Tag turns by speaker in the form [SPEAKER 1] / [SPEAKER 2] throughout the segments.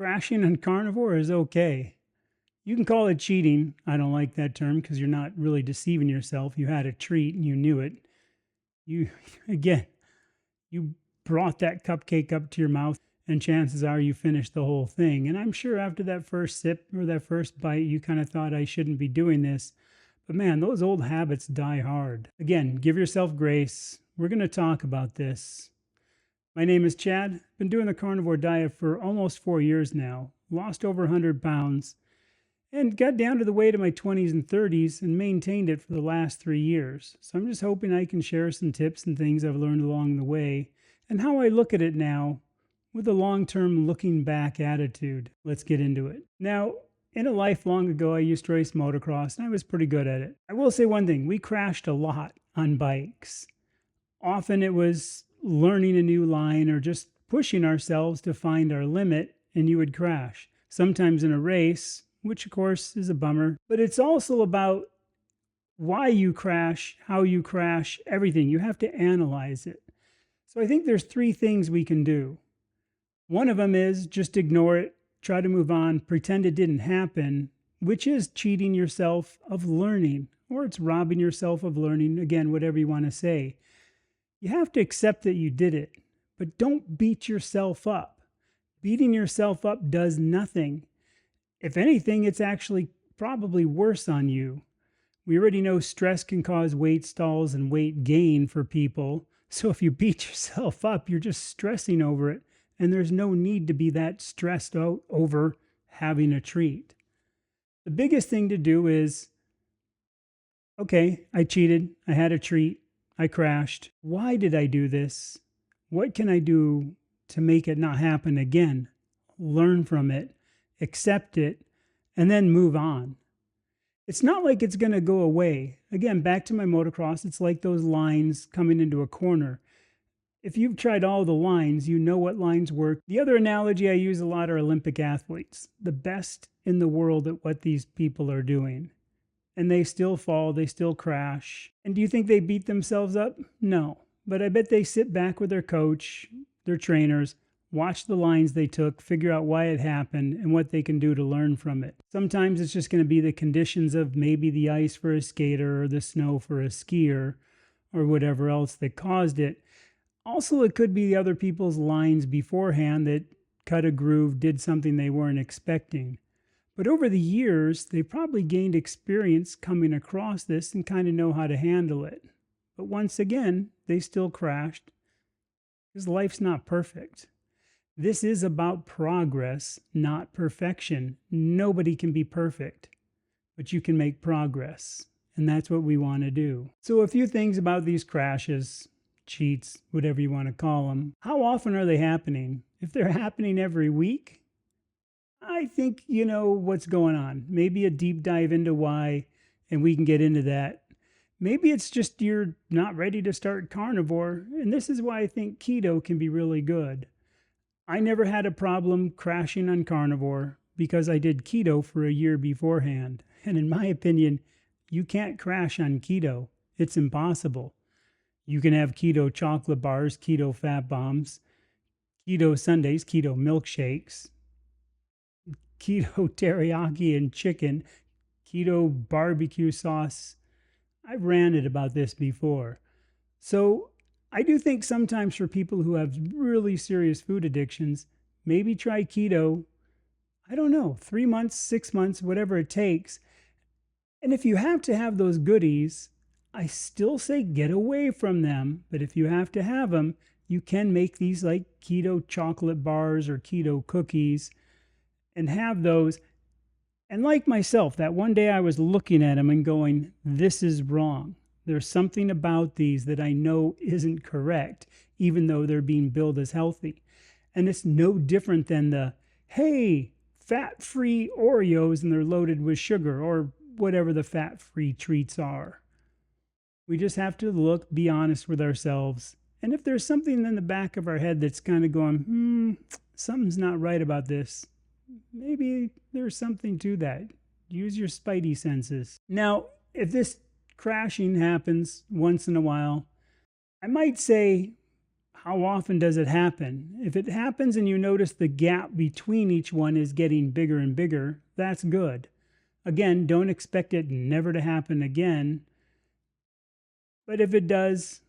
[SPEAKER 1] Crashing on carnivore is okay. You can call it cheating. I don't like that term because you're not really deceiving yourself. You had a treat and you knew it. You, again, you brought that cupcake up to your mouth, and chances are you finished the whole thing. And I'm sure after that first sip or that first bite, you kind of thought, I shouldn't be doing this. But man, those old habits die hard. Again, give yourself grace. We're going to talk about this. My name is Chad. Been doing the carnivore diet for almost 4 years now. Lost over 100 pounds and got down to the weight of my 20s and 30s and maintained it for the last 3 years. So I'm just hoping I can share some tips and things I've learned along the way and how I look at it now with a long-term looking back attitude. Let's get into it. Now, in a life long ago, I used to race motocross and I was pretty good at it. I will say one thing, we crashed a lot on bikes. Often it was learning a new line or just pushing ourselves to find our limit and you would crash. Sometimes in a race, which of course is a bummer, but it's also about why you crash, how you crash, everything. You have to analyze it. So I think there's 3 things we can do. One of them is just ignore it, try to move on, pretend it didn't happen, which is cheating yourself of learning, or it's robbing yourself of learning, again, whatever you want to say. You have to accept that you did it, but don't beat yourself up. Beating yourself up does nothing. If anything, it's actually probably worse on you. We already know stress can cause weight stalls and weight gain for people. So if you beat yourself up, you're just stressing over it. And there's no need to be that stressed out over having a treat. The biggest thing to do is, okay, I cheated. I had a treat. I crashed. Why did I do this? What can I do to make it not happen again? Learn from it. Accept it, and then move on. It's not like it's going to go away. Again, back to my motocross, it's like those lines coming into a corner. If you've tried all the lines, you know what lines work. The other analogy I use a lot are Olympic athletes, the best in the world at what these people are doing. And they still fall, they still crash. And do you think they beat themselves up? No. But I bet they sit back with their coach, their trainers, watch the lines they took, figure out why it happened, and what they can do to learn from it. Sometimes it's just going to be the conditions of maybe the ice for a skater or the snow for a skier or whatever else that caused it. Also, it could be the other people's lines beforehand that cut a groove, did something they weren't expecting. But over the years, they probably gained experience coming across this and kind of know how to handle it. But once again, they still crashed because life's not perfect. This is about progress, not perfection. Nobody can be perfect, but you can make progress. And that's what we want to do. So a few things about these crashes, cheats, whatever you want to call them. How often are they happening? If they're happening every week, I think you know what's going on. Maybe a deep dive into why, and we can get into that. Maybe it's just you're not ready to start carnivore, and this is why I think keto can be really good. I never had a problem crashing on carnivore because I did keto for a year beforehand. And in my opinion, you can't crash on keto. It's impossible. You can have keto chocolate bars, keto fat bombs, keto sundaes, keto milkshakes, keto teriyaki and chicken, keto barbecue sauce. I've ranted about this before. So I do think sometimes for people who have really serious food addictions, maybe try keto, I don't know, 3 months, 6 months, whatever it takes. And if you have to have those goodies, I still say get away from them. But if you have to have them, you can make these like keto chocolate bars or keto cookies and have those. And like myself, that one day I was looking at them and going, this is wrong. There's something about these that I know isn't correct, even though they're being billed as healthy. And it's no different than the, hey, fat-free Oreos and they're loaded with sugar or whatever the fat-free treats are. We just have to look, be honest with ourselves. And if there's something in the back of our head that's kind of going, something's not right about this, maybe there's something to that. Use your spidey senses. Now, if this crashing happens once in a while, I might say, How often does it happen? If it happens and you notice the gap between each one is getting bigger and bigger, that's good. Again, don't expect it never to happen again. But if it does,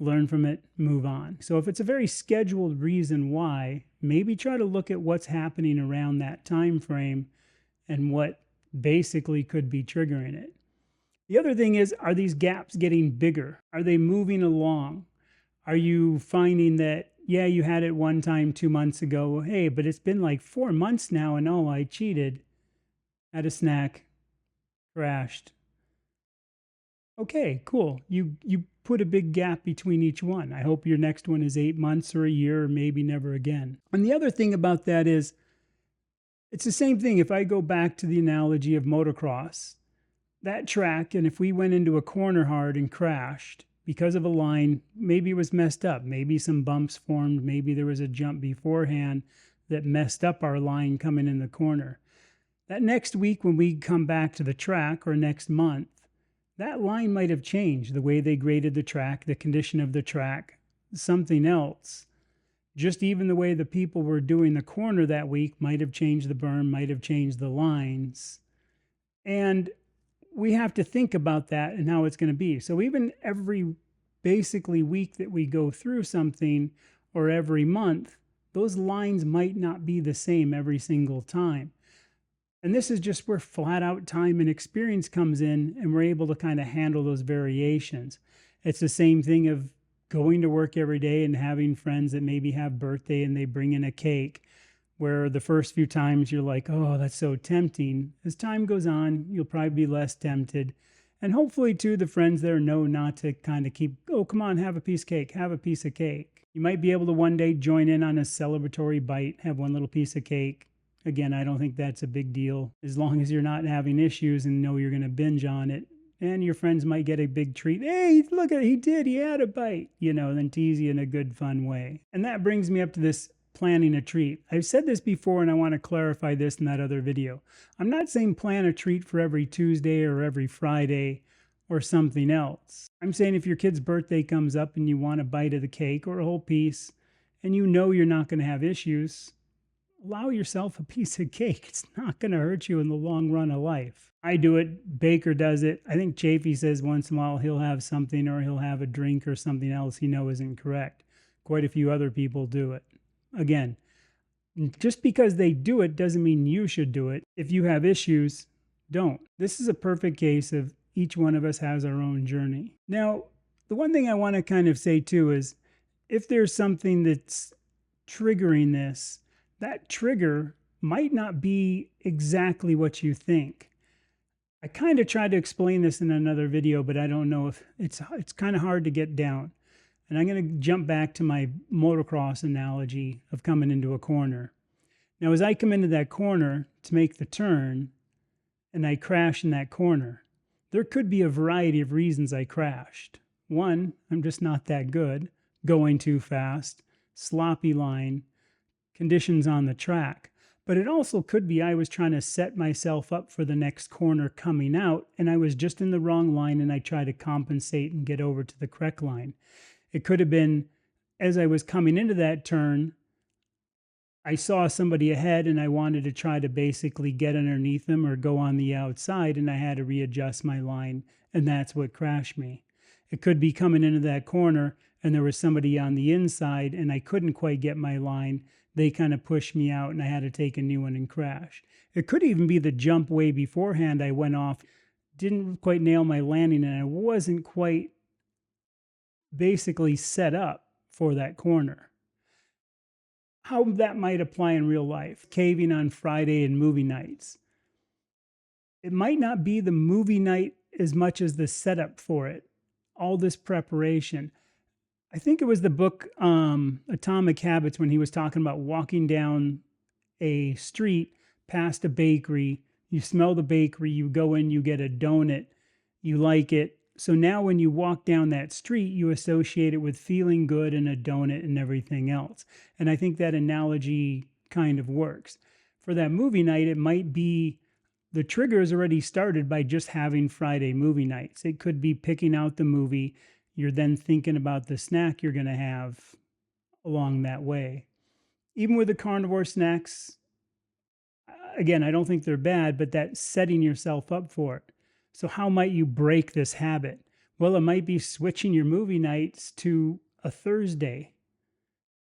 [SPEAKER 1] learn from it, move on. So if it's a very scheduled reason why, maybe try to look at what's happening around that time frame and what basically could be triggering it. The other thing is, are these gaps getting bigger? Are they moving along? Are you finding that, yeah, you had it one time 2 months ago, hey, but it's been like 4 months now and oh, I cheated, had a snack, crashed. Okay, cool. You put a big gap between each one. I hope your next one is 8 months or a year or maybe never again. And the other thing about that is, it's the same thing if I go back to the analogy of motocross. That track, and if we went into a corner hard and crashed because of a line, maybe it was messed up, maybe some bumps formed, maybe there was a jump beforehand that messed up our line coming in the corner. That next week when we come back to the track, or next month, that line might have changed, the way they graded the track, the condition of the track, something else. Just even the way the people were doing the corner that week might have changed the berm, might have changed the lines. And we have to think about that and how it's going to be. So even every basically week that we go through something, or every month, those lines might not be the same every single time. And this is just where flat out time and experience comes in, and we're able to kind of handle those variations. It's the same thing of going to work every day and having friends that maybe have birthday and they bring in a cake, where the first few times you're like, oh, that's so tempting. As time goes on, you'll probably be less tempted. And hopefully, too, the friends there know not to kind of keep, oh, come on, have a piece of cake, have a piece of cake. You might be able to one day join in on a celebratory bite, have one little piece of cake. Again, I don't think that's a big deal, as long as you're not having issues and know you're going to binge on it. And your friends might get a big treat. Hey, look at it, he had a bite, then tease you in a good, fun way. And that brings me up to this planning a treat. I've said this before and I want to clarify this in that other video. I'm not saying plan a treat for every Tuesday or every Friday or something else. I'm saying if your kid's birthday comes up and you want a bite of the cake or a whole piece and you know you're not going to have issues, allow yourself a piece of cake. It's not going to hurt you in the long run of life. I do it. Baker does it. I think Chafee says once in a while he'll have something, or he'll have a drink or something else he knows isn't correct. Quite a few other people do it. Again, just because they do it doesn't mean you should do it. If you have issues, don't. This is a perfect case of each one of us has our own journey. Now, the one thing I want to kind of say too is, if there's something that's triggering this, that trigger might not be exactly what you think. I kind of tried to explain this in another video, but I don't know if it's kind of hard to get down. And I'm going to jump back to my motocross analogy of coming into a corner. Now, as I come into that corner to make the turn and I crash in that corner, there could be a variety of reasons I crashed. One, I'm just not that good, going too fast, sloppy line, conditions on the track. But it also could be I was trying to set myself up for the next corner coming out, and I was just in the wrong line, and I tried to compensate and get over to the correct line. It could have been, as I was coming into that turn, I saw somebody ahead and I wanted to try to basically get underneath them or go on the outside, and I had to readjust my line, and that's what crashed me. It could be coming into that corner and there was somebody on the inside and I couldn't quite get my line. They kind of pushed me out and I had to take a new one and crash. It could even be the jump way beforehand. I went off, didn't quite nail my landing, and I wasn't quite basically set up for that corner. How that might apply in real life. Caving on Friday and movie nights. It might not be the movie night as much as the setup for it. All this preparation. I think it was the book Atomic Habits, when he was talking about walking down a street past a bakery. You smell the bakery, you go in, you get a donut, you like it. So now when you walk down that street, you associate it with feeling good and a donut and everything else. And I think that analogy kind of works. For that movie night, it might be the trigger is already started by just having Friday movie nights. It could be picking out the movie. you're then thinking about the snack you're going to have along that way. Even with the carnivore snacks, again, I don't think they're bad, but that's setting yourself up for it. So how might you break this habit? Well, it might be switching your movie nights to a Thursday.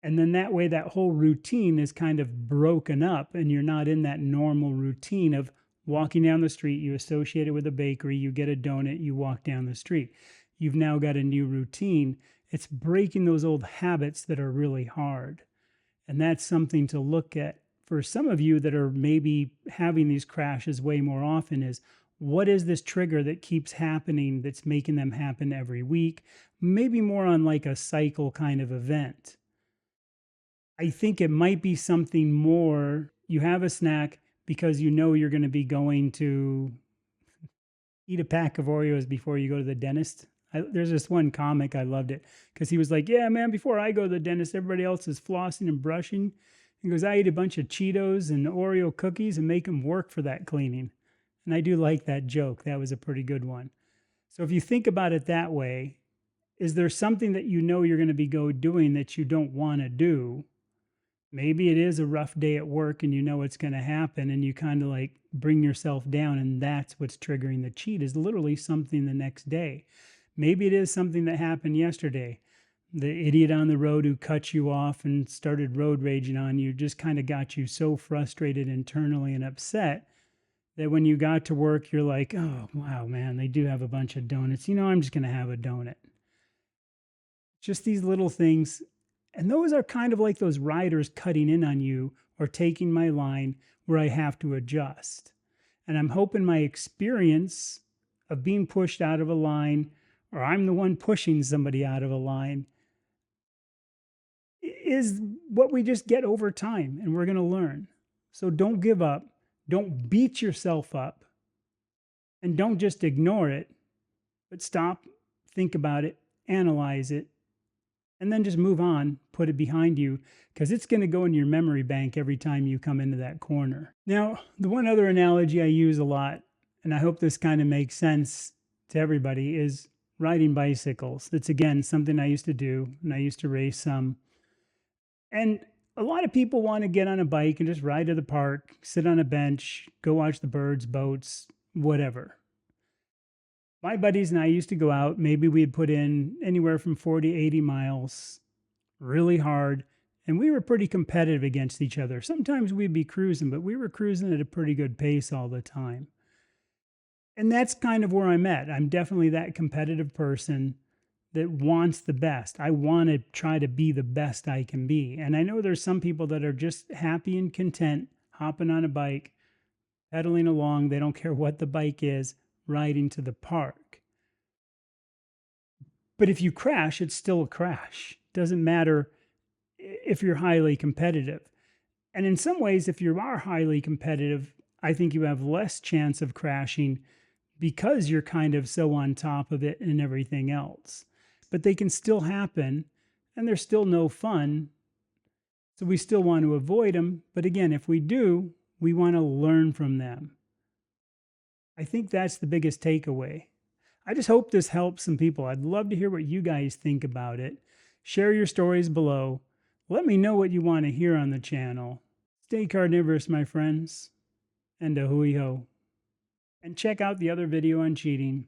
[SPEAKER 1] And then that way, that whole routine is kind of broken up and you're not in that normal routine of walking down the street. You associate it with a bakery, you get a donut, you walk down the street. You've now got a new routine. It's breaking those old habits that are really hard. And that's something to look at for some of you that are maybe having these crashes way more often is, what is this trigger that keeps happening that's making them happen every week? Maybe more on like a cycle kind of event. I think it might be something more, you have a snack because you know you're going to be going to eat a pack of Oreos before you go to the dentist. There's this one comic, I loved it, because he was like, yeah, man, before I go to the dentist, everybody else is flossing and brushing. He goes, I eat a bunch of Cheetos and Oreo cookies and make them work for that cleaning. And I do like that joke. That was a pretty good one. So if you think about it that way, is there something that you know you're going to be doing that you don't want to do? Maybe it is a rough day at work and you know it's going to happen and you kind of like bring yourself down, and that's what's triggering the cheat, is literally something the next day. Maybe it is something that happened yesterday. The idiot on the road who cut you off and started road raging on you just kind of got you so frustrated internally and upset that when you got to work, you're like, oh, wow, man, they do have a bunch of donuts. I'm just going to have a donut. Just these little things. And those are kind of like those riders cutting in on you or taking my line where I have to adjust. And I'm hoping my experience of being pushed out of a line, or I'm the one pushing somebody out of a line, is what we just get over time, and we're going to learn. So don't give up. Don't beat yourself up. And don't just ignore it, but stop, think about it, analyze it, and then just move on, put it behind you, because it's going to go in your memory bank every time you come into that corner. Now, the one other analogy I use a lot, and I hope this kind of makes sense to everybody, is riding bicycles. It's, again, something I used to do, and I used to race some. And a lot of people want to get on a bike and just ride to the park, sit on a bench, go watch the birds, boats, whatever. My buddies and I used to go out. Maybe we'd put in anywhere from 40 to 80 miles, really hard. And we were pretty competitive against each other. Sometimes we'd be cruising, but we were cruising at a pretty good pace all the time. And that's kind of where I'm at. I'm definitely that competitive person that wants the best. I want to try to be the best I can be. And I know there's some people that are just happy and content, hopping on a bike, pedaling along. They don't care what the bike is, riding to the park. But if you crash, it's still a crash. Doesn't matter if you're highly competitive. And in some ways, if you are highly competitive, I think you have less chance of crashing because you're kind of so on top of it and everything else. But they can still happen, and they're still no fun. So we still want to avoid them. But again, if we do, we want to learn from them. I think that's the biggest takeaway. I just hope this helps some people. I'd love to hear what you guys think about it. Share your stories below. Let me know what you want to hear on the channel. Stay carnivorous, my friends, and a hui ho. And check out the other video on cheating.